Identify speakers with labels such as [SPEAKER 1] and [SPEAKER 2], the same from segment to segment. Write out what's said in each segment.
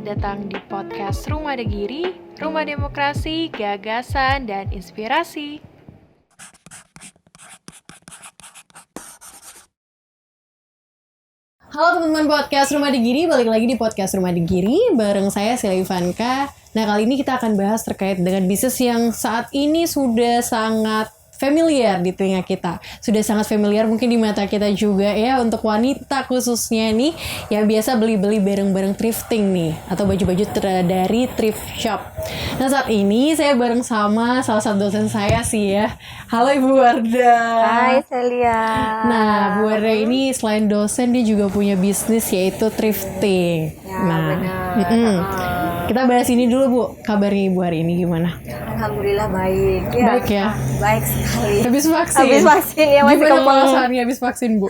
[SPEAKER 1] datang di podcast Rumah Degiri, Rumah Demokrasi, Gagasan, dan Inspirasi.
[SPEAKER 2] Halo teman-teman podcast Rumah Degiri, balik lagi di podcast Rumah Degiri bareng saya Sheila Ivanka. Nah, kali ini kita akan bahas terkait dengan bisnis yang saat ini sudah sangat familiar di telinga kita. Sudah sangat familiar mungkin di mata kita juga ya, untuk wanita khususnya nih yang biasa beli-beli barang-barang thrifting nih atau baju-baju dari thrift shop. Nah, saat ini saya bareng sama salah satu dosen saya sih ya. Halo Ibu Wardah.
[SPEAKER 3] Hai Celia.
[SPEAKER 2] Nah, Bu Wardah ini selain dosen dia juga punya bisnis yaitu thrifting.
[SPEAKER 3] Ya,
[SPEAKER 2] nah,
[SPEAKER 3] benar.
[SPEAKER 2] Kita bahas ini dulu Bu. Kabarnya Ibu hari ini gimana?
[SPEAKER 3] Alhamdulillah baik.
[SPEAKER 2] Baik ya.
[SPEAKER 3] Baik sekali.
[SPEAKER 2] Habis vaksin.
[SPEAKER 3] Habis vaksin ya, masih
[SPEAKER 2] Gimana
[SPEAKER 3] kemeng.
[SPEAKER 2] perasaannya habis vaksin Bu?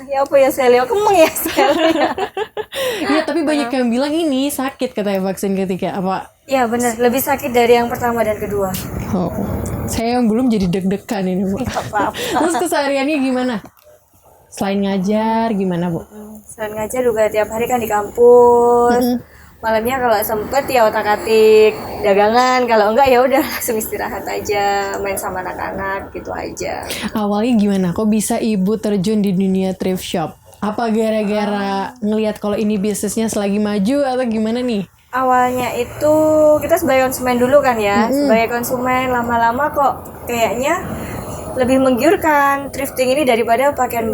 [SPEAKER 3] Ya apa ya Celia, kemeng ya Celia.
[SPEAKER 2] Iya, tapi banyak yang bilang ini sakit katanya vaksin ketiga. Apa?
[SPEAKER 3] Ya benar, lebih sakit dari yang pertama dan kedua.
[SPEAKER 2] Oh, saya yang belum jadi deg-degan ini Bu.
[SPEAKER 3] Gak apa-apa.
[SPEAKER 2] Terus kesehariannya gimana? Selain ngajar gimana Bu?
[SPEAKER 3] Selain ngajar juga tiap hari kan di kampus. Malamnya kalau sempet ya otak-atik dagangan, kalau enggak ya udah langsung istirahat aja, main sama anak-anak gitu aja.
[SPEAKER 2] Awalnya gimana? Kok bisa Ibu terjun di dunia thrift shop? Apa gara-gara ngelihat kalau ini bisnisnya selagi maju atau gimana nih?
[SPEAKER 3] Awalnya itu kita sebagai konsumen dulu kan ya, sebagai konsumen lama-lama kok kayaknya lebih menggiurkan thrifting ini daripada pakaian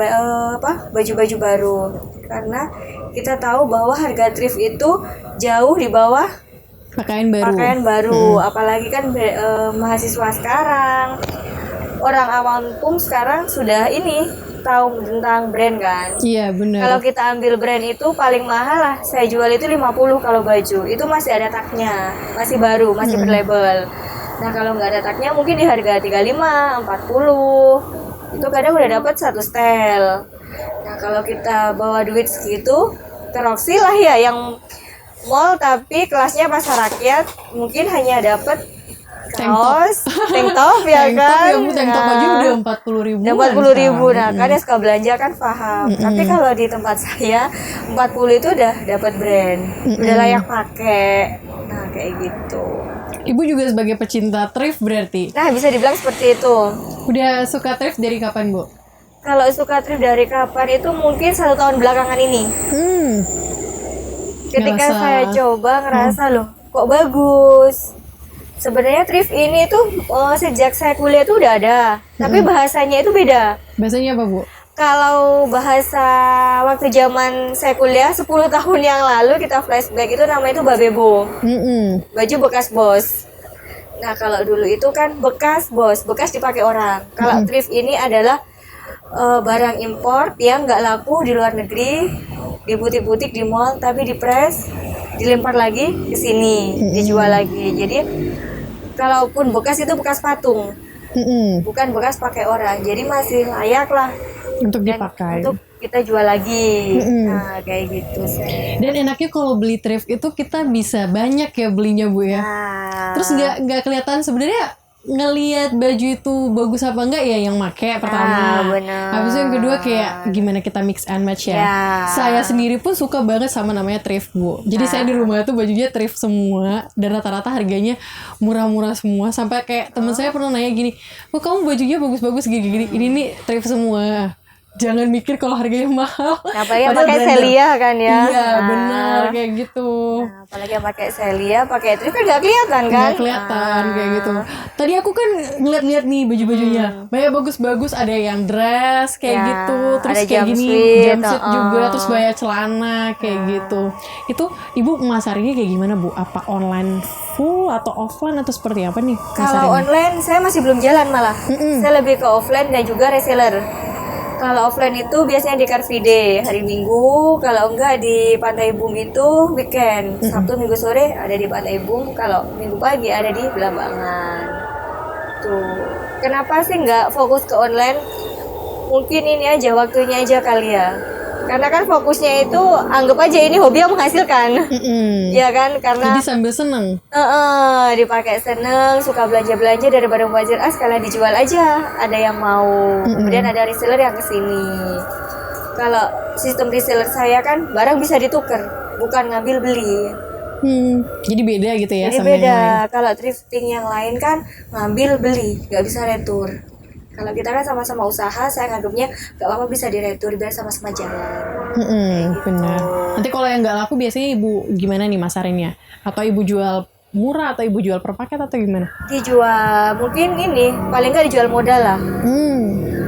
[SPEAKER 3] baju-baju baru, karena kita tahu bahwa harga thrift itu jauh di bawah
[SPEAKER 2] Pakaian baru.
[SPEAKER 3] Apalagi kan mahasiswa sekarang, orang awam pun sekarang sudah ini tahu tentang brand kan.
[SPEAKER 2] Iya benar.
[SPEAKER 3] Kalau kita ambil brand itu paling mahal lah, saya jual itu 50 kalau baju. Itu masih ada tagnya, masih baru, masih berlabel. Nah, kalau nggak ada tagnya mungkin di harga 35, 40. Itu kadang udah dapat satu setel. Nah, kalau kita bawa duit segitu, ke Roxy lah ya yang mall tapi kelasnya pasar rakyat, mungkin hanya dapat kaos, tank top ya kan.
[SPEAKER 2] Tank top aja udah 40.000.
[SPEAKER 3] Udah 40.000. Nah, kan yang suka belanja kan paham. Tapi kalau di tempat saya 40 itu udah dapat brand, udah layak pakai. Nah, kayak gitu.
[SPEAKER 2] Ibu juga sebagai pecinta thrift berarti.
[SPEAKER 3] Nah, bisa dibilang seperti itu.
[SPEAKER 2] Udah suka thrift dari kapan Bu?
[SPEAKER 3] Kalau suka thrift dari kapan itu mungkin 1 tahun belakangan ini. Ketika
[SPEAKER 2] Ngerasa.
[SPEAKER 3] saya coba ngerasa loh, kok bagus. Sebenarnya thrift ini tuh sejak saya kuliah tuh udah ada, tapi bahasanya itu beda.
[SPEAKER 2] Bahasanya apa Bu?
[SPEAKER 3] Kalau bahasa waktu zaman saya kuliah 10 tahun yang lalu kita flashback itu namanya itu babebo. Baju bekas bos. Nah, kalau dulu itu kan bekas bos, bekas dipakai orang. Kalau thrift ini adalah barang impor yang nggak laku di luar negeri, di butik-butik, di mall, tapi dipres, dilempar lagi ke sini, dijual lagi. Jadi kalaupun bekas itu bekas patung, bukan bekas pakai orang. Jadi masih layak lah
[SPEAKER 2] Untuk
[SPEAKER 3] dan
[SPEAKER 2] dipakai.
[SPEAKER 3] untuk kita jual lagi. Nah, kayak gitu sih.
[SPEAKER 2] Dan enaknya kalau beli thrift itu kita bisa banyak ya belinya Bu ya.
[SPEAKER 3] Nah,
[SPEAKER 2] Terus nggak kelihatan sebenarnya ngelihat baju itu bagus apa enggak ya yang make pertama.
[SPEAKER 3] benar.
[SPEAKER 2] Habis itu yang kedua kayak gimana kita mix and match ya.
[SPEAKER 3] Ya.
[SPEAKER 2] Saya sendiri pun suka banget sama namanya thrift Bu. Jadi saya di rumah tuh bajunya thrift semua dan rata-rata harganya murah-murah semua. Sampai kayak temen saya pernah nanya gini, "Kok kamu bajunya bagus-bagus gini-gini? Ini nih thrift semua." Jangan mikir kalau harganya mahal.
[SPEAKER 3] apalagi yang
[SPEAKER 2] Padahal
[SPEAKER 3] pakai
[SPEAKER 2] branded.
[SPEAKER 3] Celia kan ya.
[SPEAKER 2] Iya benar kayak gitu.
[SPEAKER 3] Nah, apalagi yang pakai Celia, pakai thrift kan nggak kelihatan kan?
[SPEAKER 2] Nggak kelihatan kayak gitu. Tadi aku kan ngeliat-ngeliat nih baju-bajunya, banyak bagus-bagus. Ada yang dress kayak
[SPEAKER 3] Ya,
[SPEAKER 2] gitu, terus
[SPEAKER 3] ada
[SPEAKER 2] kayak gini
[SPEAKER 3] jumpsuit,
[SPEAKER 2] jumpsuit juga, terus banyak celana kayak gitu. Itu Ibu masarinnya kayak gimana Bu? Apa online full atau offline atau seperti apa nih?
[SPEAKER 3] Kalau online saya masih belum jalan malah. Saya lebih ke offline dan juga reseller. Kalau offline itu biasanya di Car Free Day hari Minggu, kalau enggak di Pantai Bum itu weekend. Sabtu Minggu sore ada di Pantai Bum, kalau Minggu pagi ada di Belambangan. Tuh. Kenapa sih nggak fokus ke online? Mungkin ini aja waktunya aja kali ya. Karena kan fokusnya itu anggap aja ini hobi yang menghasilkan. Ya kan, karena
[SPEAKER 2] Jadi sambil seneng.
[SPEAKER 3] dipakai seneng, suka belanja-belanja daripada mubazir, sekalian dijual aja, ada yang mau. Kemudian ada reseller yang kesini. Kalau sistem reseller saya kan barang bisa ditukar. bukan ngambil beli.
[SPEAKER 2] Jadi beda gitu ya
[SPEAKER 3] Jadi
[SPEAKER 2] sama yang lain.
[SPEAKER 3] beda. Kalau thrifting yang lain kan ngambil beli, nggak bisa retur. Kalau kita kan sama-sama usaha, saya nganggapnya nggak apa-apa bisa diretur biar sama-sama jalan.
[SPEAKER 2] Benar. Nanti kalau yang nggak laku biasanya ibu gimana nih masarinnya? Atau ibu jual murah atau ibu jual per paket atau gimana?
[SPEAKER 3] Dijual mungkin ini paling nggak dijual modal lah.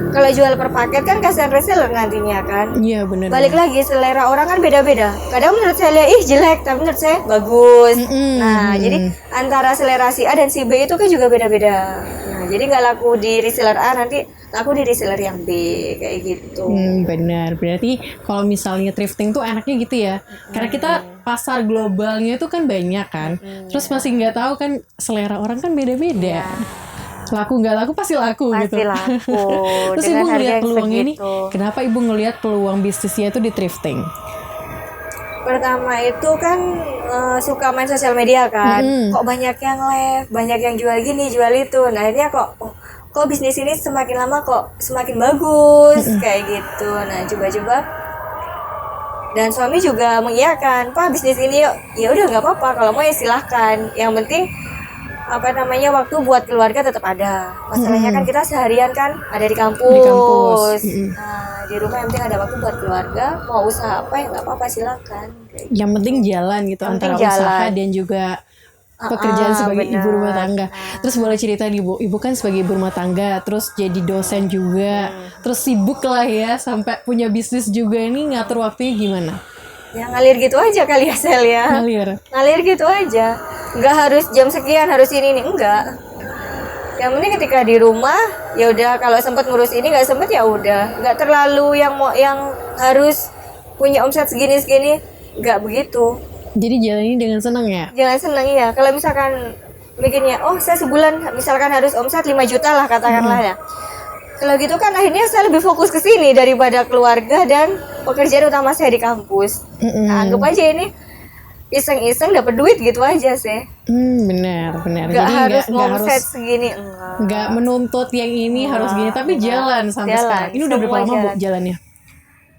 [SPEAKER 3] Kalau jual per paket kan kasihan reseller nantinya kan.
[SPEAKER 2] Iya benar.
[SPEAKER 3] Balik lagi selera orang kan beda-beda. Kadang menurut saya lihat jelek, tapi menurut saya bagus. Nah jadi antara selera si A dan si B itu kan juga beda-beda. Nah jadi nggak laku di reseller A, nanti laku di reseller yang B kayak gitu.
[SPEAKER 2] Benar. Berarti kalau misalnya thrifting tuh enaknya gitu ya. Karena kita pasar globalnya itu kan banyak kan. Terus masih nggak tahu kan selera orang kan beda-beda. Laku nggak laku pasti laku gitu.
[SPEAKER 3] Pasti laku.
[SPEAKER 2] Terus ibu ngelihat peluangnya ini, kenapa ibu ngelihat peluang bisnisnya itu di thrifting?
[SPEAKER 3] Pertama itu kan suka main sosial media kan. Kok banyak yang live, banyak yang jual gini, jual itu. Nah akhirnya kok bisnis ini semakin lama kok semakin bagus kayak gitu. Nah coba-coba. Dan suami juga mengiyakan, Pak bisnis ini yuk. Ya udah nggak apa-apa, kalau mau ya silahkan. Yang penting waktu buat keluarga tetap ada. Masalahnya kan kita seharian kan ada di kampus. Nah di rumah yang penting ada waktu buat keluarga. Mau usaha apa ya nggak apa-apa silakan.
[SPEAKER 2] Yang penting jalan gitu antara usaha dan juga pekerjaan sebagai ibu rumah tangga. Terus boleh cerita nih ibu kan sebagai ibu rumah tangga, terus jadi dosen juga, terus sibuk lah ya sampai punya bisnis juga, ini ngatur waktunya gimana?
[SPEAKER 3] Ya ngalir gitu aja kali ya Sel ya. Ngalir gitu aja. Nggak harus jam sekian harus ini nih, enggak. Yang penting ketika di rumah ya udah, kalau sempat ngurus ini, nggak sempat ya udah. Nggak terlalu yang harus punya omset segini nggak begitu.
[SPEAKER 2] Jadi jalan ini dengan senang ya?
[SPEAKER 3] Jalan senang ya. Kalau misalkan mikirnya saya sebulan misalkan harus omset 5 juta lah katakanlah ya. Kalau gitu kan akhirnya saya lebih fokus ke sini daripada keluarga dan pekerjaan utama saya di kampus. Nah, anggap aja ini iseng-iseng dapat duit gitu aja sih.
[SPEAKER 2] Benar.
[SPEAKER 3] Gak
[SPEAKER 2] Jadi
[SPEAKER 3] harus
[SPEAKER 2] nggak harus
[SPEAKER 3] segini,
[SPEAKER 2] nggak menuntut yang ini harus gini, tapi jalan sampai sekarang. Ini udah berapa lama Bu jalannya?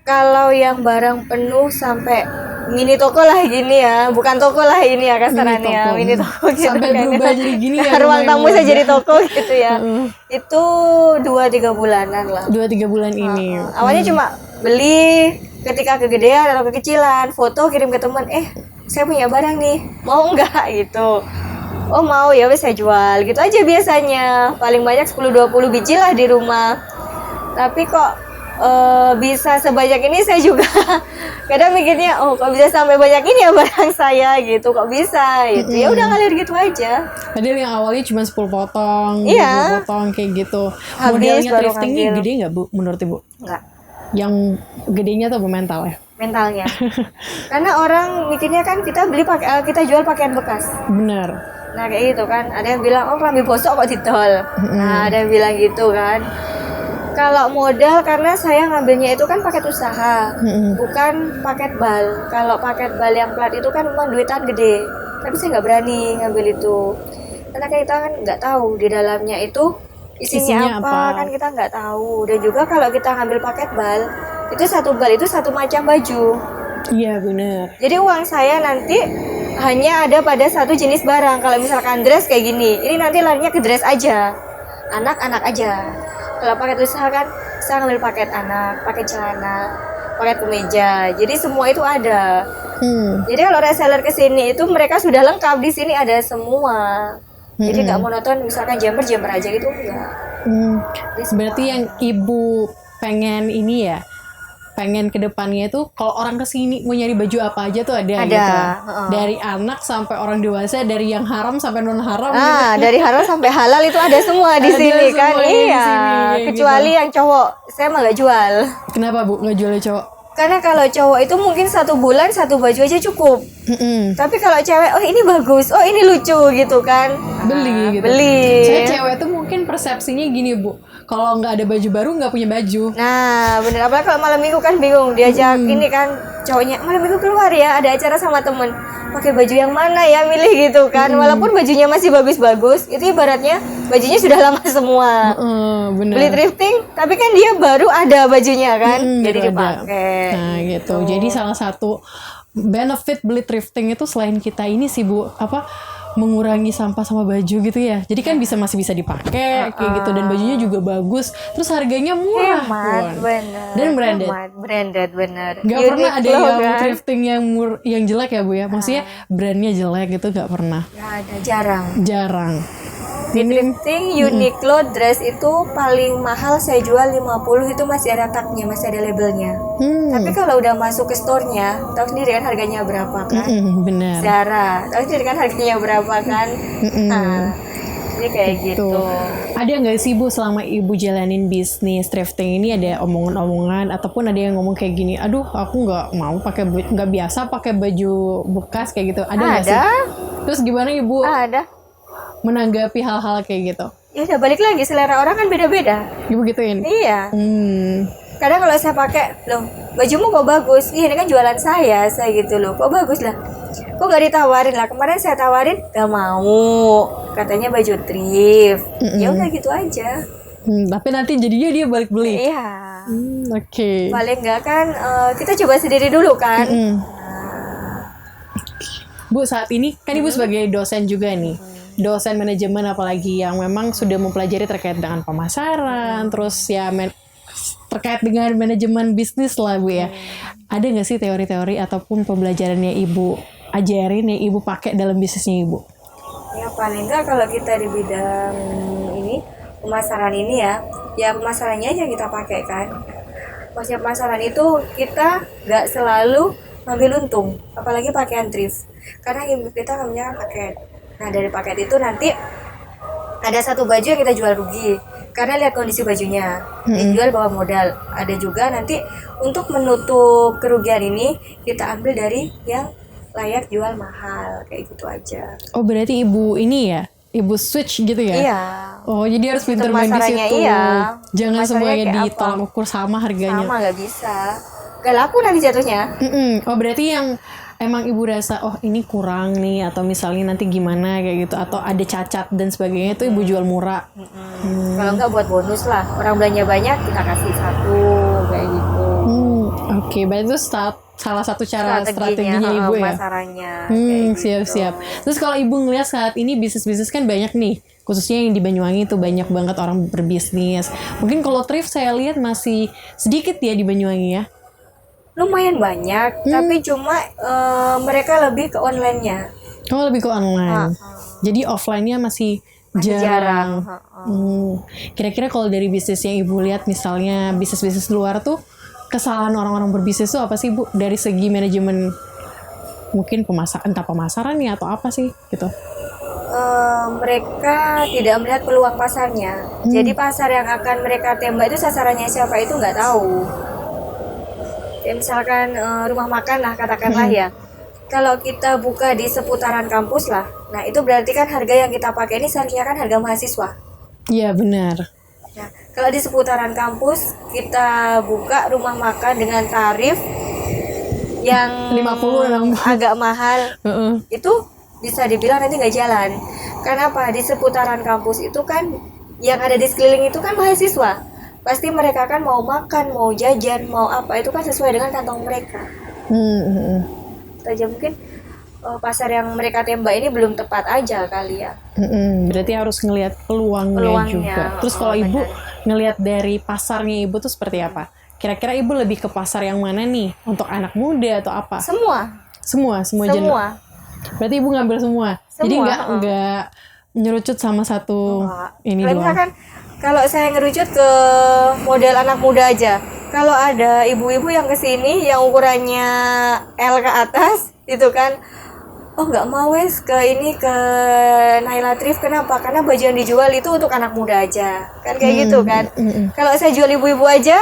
[SPEAKER 3] Kalau yang barang penuh sampai mini toko lah gini ya, bukan toko lah ini ya kasarannya, mini toko gitu
[SPEAKER 2] sampai
[SPEAKER 3] kan
[SPEAKER 2] berubah jadi gini ya,
[SPEAKER 3] ruang tamu saya jadi toko gitu ya. Itu 2-3 bulanan lah.
[SPEAKER 2] 2-3 bulan ini.
[SPEAKER 3] Awalnya cuma beli, ketika kegedean atau kekecilan, foto kirim ke teman, saya punya barang nih, mau nggak gitu. Oh mau, ya wes saya jual gitu aja biasanya. Paling banyak 10-20 biji lah di rumah. Tapi kok bisa sebanyak ini, saya juga kadang mikirnya kok bisa sampai banyak ini ya barang saya gitu, kok bisa gitu. Ya udah ngalir gitu aja.
[SPEAKER 2] Padahal yang awalnya cuma 10 potong, 20 potong kayak gitu.
[SPEAKER 3] Habis
[SPEAKER 2] modelnya thrifting ini gede nggak Bu menurut Ibu?
[SPEAKER 3] Nggak.
[SPEAKER 2] Yang gedenya tuh mental ya?
[SPEAKER 3] Mentalnya. Karena orang mikirnya kan kita kita jual pakaian bekas.
[SPEAKER 2] Benar.
[SPEAKER 3] Nah kayak gitu kan, ada yang bilang kelambi bosok kok ditol. Nah ada yang bilang gitu kan. Kalau modal, karena saya ngambilnya itu kan paket usaha, bukan paket bal. Kalau paket bal yang plat itu kan memang duitan gede, tapi saya nggak berani ngambil itu, karena kita kan nggak tahu di dalamnya itu isinya apa, kan kita nggak tahu. Dan juga kalau kita ngambil paket bal, itu satu bal itu satu macam baju.
[SPEAKER 2] Iya benar.
[SPEAKER 3] Jadi uang saya nanti hanya ada pada satu jenis barang. Kalau misalkan dress kayak gini, ini nanti larinya ke dress aja, anak-anak aja. Kalau paket usaha kan saya ngambil paket anak, paket celana, paket kemeja. Jadi semua itu ada. Jadi kalau reseller kesini itu mereka sudah lengkap, di sini ada semua. Jadi nggak monoton misalkan jumper aja gitu enggak.
[SPEAKER 2] Berarti yang ibu pengen ini ya, pengen kedepannya itu kalau orang kesini mau nyari baju apa aja tuh ada. Gitu. Dari anak sampai orang dewasa, dari yang haram sampai non haram. Gitu.
[SPEAKER 3] Dari haram sampai halal itu ada semua di sini kan. Iya. Kecuali yang cowok, saya mah nggak jual.
[SPEAKER 2] Kenapa Bu nggak jualnya cowok?
[SPEAKER 3] Karena kalau cowok itu mungkin 1 bulan 1 baju aja cukup. Tapi kalau cewek, ini bagus, ini lucu gitu kan.
[SPEAKER 2] Beli gitu.
[SPEAKER 3] Beli.
[SPEAKER 2] Saya cewek tuh mungkin persepsinya gini Bu, kalau nggak ada baju baru nggak punya baju.
[SPEAKER 3] Nah bener, apalagi kalau malam minggu kan bingung diajak ini kan cowoknya malam minggu keluar ya, ada acara sama temen, pakai baju yang mana ya, milih gitu kan. Walaupun bajunya masih bagus-bagus, itu ibaratnya bajunya sudah lama semua.
[SPEAKER 2] Bener.
[SPEAKER 3] Beli thrifting, tapi kan dia baru ada bajunya kan, jadi dipakai.
[SPEAKER 2] Nah gitu. Jadi salah satu benefit beli thrifting itu selain kita ini sih Bu, mengurangi sampah sama baju gitu ya. Jadi kan masih bisa dipakai kayak gitu, dan bajunya juga bagus. Terus harganya murah.
[SPEAKER 3] Hemat, bener.
[SPEAKER 2] Dan branded.
[SPEAKER 3] Branded, bener.
[SPEAKER 2] Gak pernah ada yang
[SPEAKER 3] kan?
[SPEAKER 2] thrifting yang jelek ya Bu ya. Maksudnya brandnya jelek gitu gak pernah.
[SPEAKER 3] Gak ada, jarang. Di thrifting Uniqlo dress itu paling mahal saya jual 50, itu masih ada tagnya, masih ada labelnya. Tapi kalau udah masuk ke store-nya, tahu sendiri kan harganya berapa kan?
[SPEAKER 2] Benar.
[SPEAKER 3] Zara, tahu sendiri kan harganya berapa kan? Nah, jadi kayak gitu.
[SPEAKER 2] Ada nggak sih Bu, selama Ibu jalanin bisnis thrifting ini, ada omongan-omongan ataupun ada yang ngomong kayak gini, aduh aku nggak biasa pakai baju bekas kayak gitu, ada nggak sih? Terus gimana Ibu menanggapi hal-hal kayak gitu?
[SPEAKER 3] Ya udah, balik lagi, selera orang kan beda-beda.
[SPEAKER 2] Ibu gituin?
[SPEAKER 3] Iya. Kadang kalau saya pakai, loh bajumu kok bagus, ini kan jualan saya gitu loh, kok bagus lah, kok gak ditawarin lah, kemarin saya tawarin gak mau, katanya baju thrift. Ya udah gitu aja.
[SPEAKER 2] Tapi nanti jadinya dia balik beli.
[SPEAKER 3] Iya.
[SPEAKER 2] Oke.
[SPEAKER 3] Paling enggak kan kita coba sendiri dulu kan.
[SPEAKER 2] Bu, saat ini kan Ibu sebagai dosen juga nih, dosen manajemen, apalagi yang memang sudah mempelajari terkait dengan pemasaran, terus ya terkait dengan manajemen bisnis lah Bu ya. Ada nggak sih teori-teori ataupun pembelajaran yang Ibu ajarin yang Ibu pakai dalam bisnisnya Ibu?
[SPEAKER 3] Ya paling nggak kalau kita di bidang ini, pemasaran ini ya pemasarannya aja kita pakai kan. Maksudnya pemasaran itu kita nggak selalu ngambil untung, apalagi pakaian thrift. Karena kita ngambilnya paket. Nah dari paket itu nanti ada satu baju yang kita jual rugi karena lihat kondisi bajunya, dijual bawa modal. Ada juga nanti untuk menutup kerugian ini kita ambil dari yang layak jual mahal, kayak gitu aja.
[SPEAKER 2] Oh berarti Ibu ini ya, Ibu switch gitu ya?
[SPEAKER 3] Iya.
[SPEAKER 2] Oh jadi harus pintar main di situ.
[SPEAKER 3] Iya.
[SPEAKER 2] Jangan semuanya ditolak
[SPEAKER 3] apa?
[SPEAKER 2] ukur sama harganya.
[SPEAKER 3] Sama, nggak bisa. Gak laku nanti jatuhnya.
[SPEAKER 2] Oh berarti yang emang Ibu rasa ini kurang nih, atau misalnya nanti gimana kayak gitu, atau ada cacat dan sebagainya, itu Ibu jual murah.
[SPEAKER 3] Kalau enggak buat bonus lah, orang belanja banyak kita kasih satu kayak gitu.
[SPEAKER 2] Oke, berarti itu salah satu cara strateginya Ibu ya.
[SPEAKER 3] Pemasarannya.
[SPEAKER 2] Siap-siap. Terus kalau Ibu ngeliat saat ini bisnis-bisnis kan banyak nih, khususnya yang di Banyuwangi itu banyak banget orang berbisnis. Mungkin kalau thrift saya lihat masih sedikit ya di Banyuwangi ya.
[SPEAKER 3] Lumayan banyak, tapi cuma mereka lebih ke online-nya.
[SPEAKER 2] Oh lebih ke online. Jadi offline-nya masih jarang. Kira-kira kalau dari bisnis yang Ibu lihat, misalnya bisnis-bisnis luar tuh, kesalahan orang-orang berbisnis tuh apa sih Bu? Dari segi manajemen, mungkin entah pemasarannya atau apa sih gitu?
[SPEAKER 3] Mereka tidak melihat peluang pasarnya. Jadi pasar yang akan mereka tembak itu sasarannya siapa itu nggak tahu. Ya misalkan rumah makan lah katakanlah ya. Kalau kita buka di seputaran kampus lah, nah itu berarti kan harga yang kita pakai ini seharusnya kan harga mahasiswa.
[SPEAKER 2] Iya benar.
[SPEAKER 3] Nah, kalau di seputaran kampus kita buka rumah makan dengan tarif yang
[SPEAKER 2] 50
[SPEAKER 3] agak mahal, itu bisa dibilang nanti nggak jalan. Karena apa? Di seputaran kampus itu kan yang ada di sekeliling itu kan mahasiswa. Pasti mereka kan mau makan, mau jajan, mau apa, itu kan sesuai dengan kantong mereka. Saja mungkin pasar yang mereka tembak ini belum tepat aja kali ya.
[SPEAKER 2] Berarti harus ngelihat peluangnya juga. Terus kalau Ibu ngelihat dari pasarnya Ibu tuh seperti apa? Kira-kira Ibu lebih ke pasar yang mana nih? Untuk anak muda atau apa? Semua genre. Berarti Ibu ngambil semua. Jadi nggak nyerucut sama satu ini doang.
[SPEAKER 3] Misalkan kalau saya ngerucut ke model anak muda aja, kalau ada ibu-ibu yang kesini yang ukurannya L ke atas, itu kan, oh nggak mau ke Naila Thrift, kenapa? Karena baju yang dijual itu untuk anak muda aja, kan kayak gitu kan. Kalau saya jual ibu-ibu aja,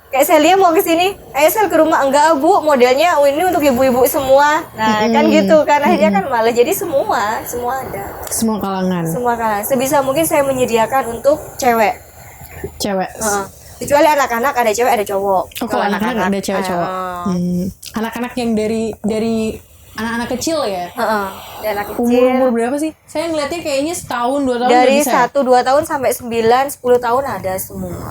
[SPEAKER 3] kayak saya lihat mau kesini, ayo sel ke rumah, enggak Bu, modelnya ini untuk ibu-ibu semua. Nah kan gitu kan, akhirnya kan malah jadi semua ada.
[SPEAKER 2] Semua kalangan.
[SPEAKER 3] Sebisa mungkin saya menyediakan untuk cewek. Kecuali anak-anak ada cewek ada cowok.
[SPEAKER 2] Oh kalau anak-anak ada cewek cowok. Anak-anak yang dari anak-anak kecil ya?
[SPEAKER 3] Dari anak kecil.
[SPEAKER 2] Umur berapa sih? Saya ngeliatnya kayaknya setahun 2 tahun
[SPEAKER 3] dari
[SPEAKER 2] bisa.
[SPEAKER 3] 1-2 tahun sampai 9-10 tahun ada semua.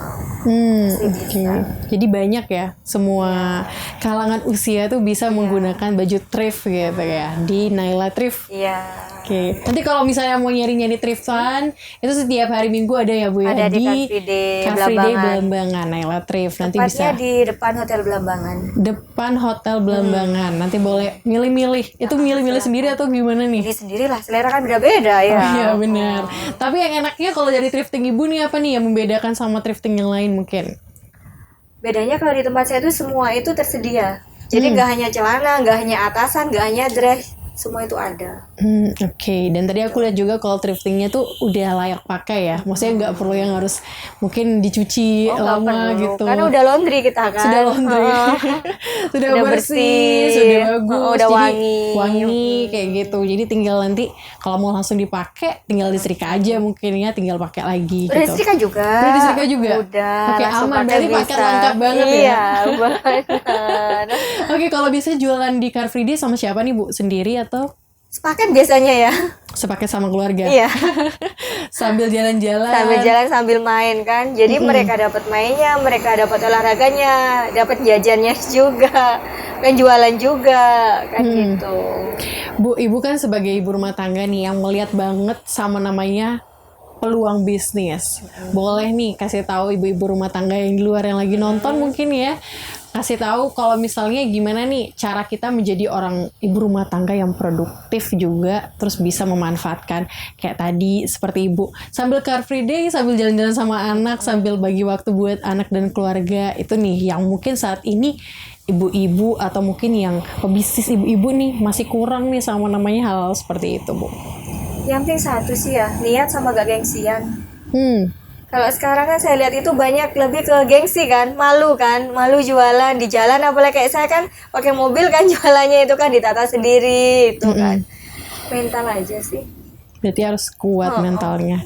[SPEAKER 3] Pasti
[SPEAKER 2] Oke.
[SPEAKER 3] bisa.
[SPEAKER 2] Jadi banyak ya, semua kalangan usia tuh bisa menggunakan baju thrift gitu ya, di Naila Thrift.
[SPEAKER 3] Iya.
[SPEAKER 2] Oke. Nanti kalau misalnya mau nyari-nyari thriftan, itu setiap hari Minggu ada ya Bu ya,
[SPEAKER 3] Ada di Car Free Day
[SPEAKER 2] Car Free Day
[SPEAKER 3] Belambangan.
[SPEAKER 2] Belambangan Naila Thrift. Nanti
[SPEAKER 3] Tepatnya
[SPEAKER 2] bisa
[SPEAKER 3] di depan Hotel Belambangan.
[SPEAKER 2] depan Hotel Belambangan. Nanti boleh milih-milih. Itu milih-milih sendiri atau gimana nih?
[SPEAKER 3] Jadi sendirilah, selera kan beda-beda ya.
[SPEAKER 2] Oh iya benar. Tapi yang enaknya kalau dari thrifting Ibu nih apa nih yang membedakan sama thrifting yang lain mungkin?
[SPEAKER 3] Bedanya kalau di tempat saya itu semua itu tersedia. Jadi nggak hanya celana, nggak hanya atasan, nggak hanya dress, semua itu ada.
[SPEAKER 2] Oke. Dan tadi aku lihat juga kalau thriftingnya tuh udah layak pakai ya. Maksudnya nggak perlu yang harus mungkin dicuci
[SPEAKER 3] Nggak
[SPEAKER 2] lama
[SPEAKER 3] perlu.
[SPEAKER 2] gitu.
[SPEAKER 3] Karena udah laundry kita kan.
[SPEAKER 2] Sudah laundry. sudah
[SPEAKER 3] Udah
[SPEAKER 2] bersih,
[SPEAKER 3] bersih.
[SPEAKER 2] sudah bagus,
[SPEAKER 3] Udah
[SPEAKER 2] jadi
[SPEAKER 3] wangi.
[SPEAKER 2] kayak gitu. Jadi tinggal nanti kalau mau langsung dipakai, tinggal disetrika aja mungkin ya, tinggal pakai lagi
[SPEAKER 3] Udah
[SPEAKER 2] gitu.
[SPEAKER 3] disetrika juga.
[SPEAKER 2] Udah disetrika juga?
[SPEAKER 3] Udah.
[SPEAKER 2] Oke,
[SPEAKER 3] langsung
[SPEAKER 2] aman.
[SPEAKER 3] pakai
[SPEAKER 2] Berarti
[SPEAKER 3] bisa.
[SPEAKER 2] paket lengkap banget ya?
[SPEAKER 3] Iya, benar.
[SPEAKER 2] Oke, kalau bisa jualan di Car Free Day sama siapa nih Bu? Sendiri atau
[SPEAKER 3] Sepaket biasanya ya.
[SPEAKER 2] sepaket sama keluarga?
[SPEAKER 3] Iya.
[SPEAKER 2] Sambil jalan-jalan.
[SPEAKER 3] Sambil jalan sambil main kan. Jadi mereka dapat mainnya, mereka dapat olahraganya, dapat jajannya juga. Kan jualan juga kan gitu.
[SPEAKER 2] Bu, Ibu kan sebagai ibu rumah tangga nih yang melihat banget sama namanya peluang bisnis. Boleh nih kasih tahu ibu-ibu rumah tangga yang di luar yang lagi nonton mungkin ya. Kasih tahu kalau misalnya gimana nih cara kita menjadi orang ibu rumah tangga yang produktif juga, terus bisa memanfaatkan kayak tadi seperti Ibu sambil Car Free Day, sambil jalan-jalan sama anak, sambil bagi waktu buat anak dan keluarga. Itu nih yang mungkin saat ini ibu-ibu atau mungkin yang pebisnis ibu-ibu nih masih kurang nih sama namanya hal seperti itu Bu.
[SPEAKER 3] Yang penting satu sih ya, niat sama gak gengsian.
[SPEAKER 2] Hmm.
[SPEAKER 3] Kalau sekarang kan saya lihat itu banyak lebih ke gengsi kan, malu jualan di jalan, apalagi kayak saya kan pakai mobil kan jualannya itu kan ditata sendiri itu kan. Mental aja sih.
[SPEAKER 2] Berarti harus kuat mentalnya.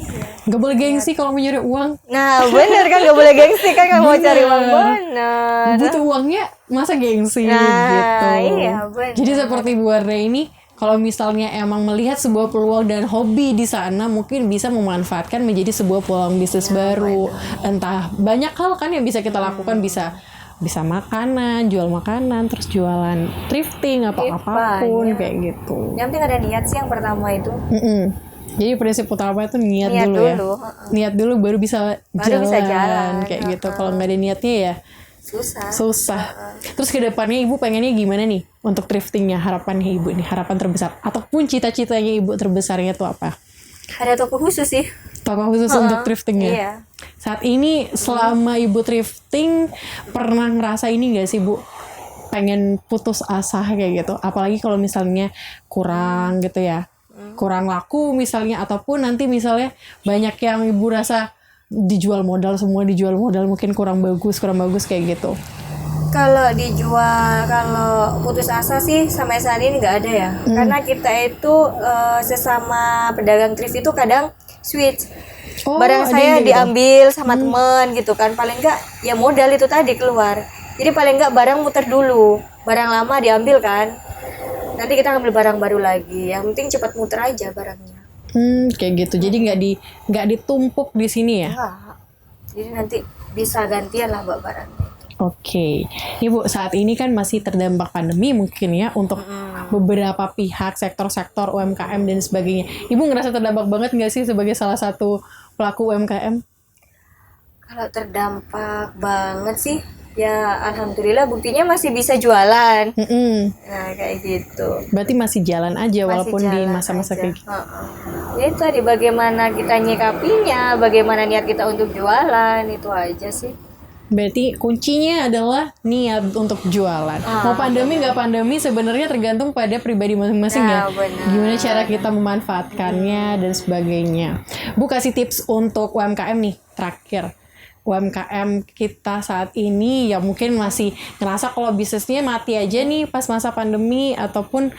[SPEAKER 2] Gak boleh gengsi kalau mau nyari uang.
[SPEAKER 3] Nah bener kan, gak boleh gengsi kan kalau mau cari uang, bener.
[SPEAKER 2] Butuh uangnya masa gengsi
[SPEAKER 3] Nah,
[SPEAKER 2] gitu.
[SPEAKER 3] iya, benar.
[SPEAKER 2] Jadi seperti Bu Wardah ini, kalau misalnya emang melihat sebuah peluang dan hobi di sana, mungkin bisa memanfaatkan menjadi sebuah peluang bisnis baru. Entah banyak hal kan yang bisa kita lakukan, bisa makanan, jual makanan, terus jualan thrifting, apapun kayak gitu.
[SPEAKER 3] Yang penting ada niat sih yang pertama itu.
[SPEAKER 2] Jadi prinsip utama itu niat
[SPEAKER 3] Niat
[SPEAKER 2] dulu ya.
[SPEAKER 3] dulu,
[SPEAKER 2] Niat dulu baru bisa jalan kayak gitu. Kalau nggak ada niatnya ya susah. Terus ke depannya Ibu pengennya gimana nih untuk thriftingnya? Harapannya Ibu nih, harapan terbesar ataupun cita-citanya Ibu terbesarnya tuh apa?
[SPEAKER 3] Ada toko khusus sih.
[SPEAKER 2] Toko khusus untuk thriftingnya?
[SPEAKER 3] Iya.
[SPEAKER 2] Saat ini selama Ibu thrifting pernah ngerasa ini nggak sih Bu? Pengen putus asa kayak gitu? Apalagi kalau misalnya kurang gitu ya? Kurang laku misalnya, ataupun nanti misalnya banyak yang Ibu rasa dijual modal mungkin kurang bagus kayak gitu.
[SPEAKER 3] Kalau putus asa sih sampai saat ini nggak ada ya. Karena kita itu sesama pedagang thrift itu kadang switch. Barang saya diambil sama temen gitu kan. Paling nggak ya modal itu tadi keluar. Jadi paling nggak barang muter dulu. Barang lama diambil kan. Nanti kita ambil barang baru lagi. Yang penting cepat muter aja barangnya.
[SPEAKER 2] Kayak gitu. Jadi nggak ditumpuk di sini ya?
[SPEAKER 3] Enggak. Jadi nanti bisa gantian lah buat barangnya.
[SPEAKER 2] Oke. Ibu, saat ini kan masih terdampak pandemi mungkin ya untuk beberapa pihak, sektor-sektor UMKM dan sebagainya. Ibu ngerasa terdampak banget nggak sih sebagai salah satu pelaku UMKM?
[SPEAKER 3] Kalau terdampak banget sih, ya alhamdulillah buktinya masih bisa jualan. Nah kayak gitu.
[SPEAKER 2] Berarti masih jalan aja walaupun di
[SPEAKER 3] jalan
[SPEAKER 2] masa-masa
[SPEAKER 3] aja.
[SPEAKER 2] kayak gitu.
[SPEAKER 3] Itu tadi bagaimana kita nyikapinya, bagaimana niat kita untuk jualan, itu aja sih.
[SPEAKER 2] Berarti kuncinya adalah niat untuk jualan. Mau pandemi nggak pandemi sebenarnya tergantung pada pribadi masing-masing ya.
[SPEAKER 3] Benar.
[SPEAKER 2] Gimana cara kita memanfaatkannya dan sebagainya. Bu kasih tips untuk UMKM nih terakhir. UMKM kita saat ini ya mungkin masih ngerasa kalau bisnisnya mati aja nih pas masa pandemi, ataupun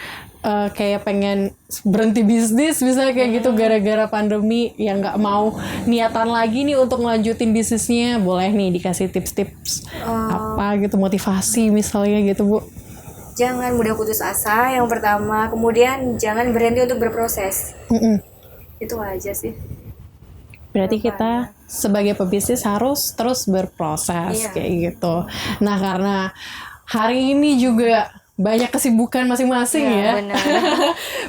[SPEAKER 2] kayak pengen berhenti bisnis misalnya kayak gitu gara-gara pandemi, yang nggak mau niatan lagi nih untuk ngelanjutin bisnisnya. Boleh nih dikasih tips-tips apa gitu, motivasi misalnya gitu Bu.
[SPEAKER 3] Jangan mudah putus asa yang pertama, kemudian jangan berhenti untuk berproses. Itu aja sih.
[SPEAKER 2] Berarti kita sebagai pebisnis harus terus berproses kayak gitu. Nah, karena hari ini juga banyak kesibukan masing-masing ya.
[SPEAKER 3] Benar.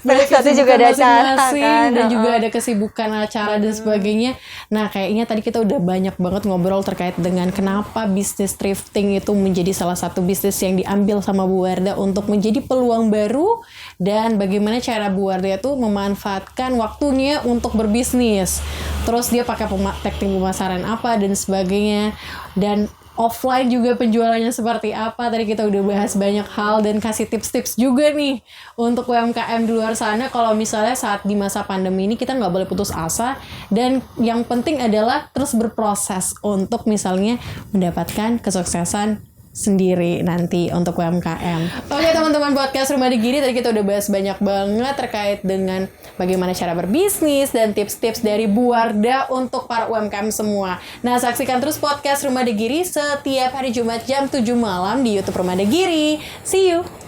[SPEAKER 2] Banyak
[SPEAKER 3] Satu juga ada acara kan.
[SPEAKER 2] dan juga ada kesibukan acara dan sebagainya. Nah, kayaknya tadi kita udah banyak banget ngobrol terkait dengan kenapa bisnis thrifting itu menjadi salah satu bisnis yang diambil sama Bu Wardah untuk menjadi peluang baru, dan bagaimana cara Bu Wardah itu memanfaatkan waktunya untuk berbisnis. Terus dia pakai teknik pemasaran apa dan sebagainya, dan offline juga penjualannya seperti apa. Tadi kita udah bahas banyak hal dan kasih tips-tips juga nih untuk UMKM di luar sana. Kalau misalnya saat di masa pandemi ini kita nggak boleh putus asa, dan yang penting adalah terus berproses untuk misalnya mendapatkan kesuksesan sendiri nanti untuk UMKM. Oke teman-teman podcast Rumah Digiri, tadi kita udah bahas banyak banget terkait dengan bagaimana cara berbisnis dan tips-tips dari Bu Wardah untuk para UMKM semua. Nah, saksikan terus podcast Rumah Digiri setiap hari Jumat jam 7 malam di YouTube Rumah Digiri. See you!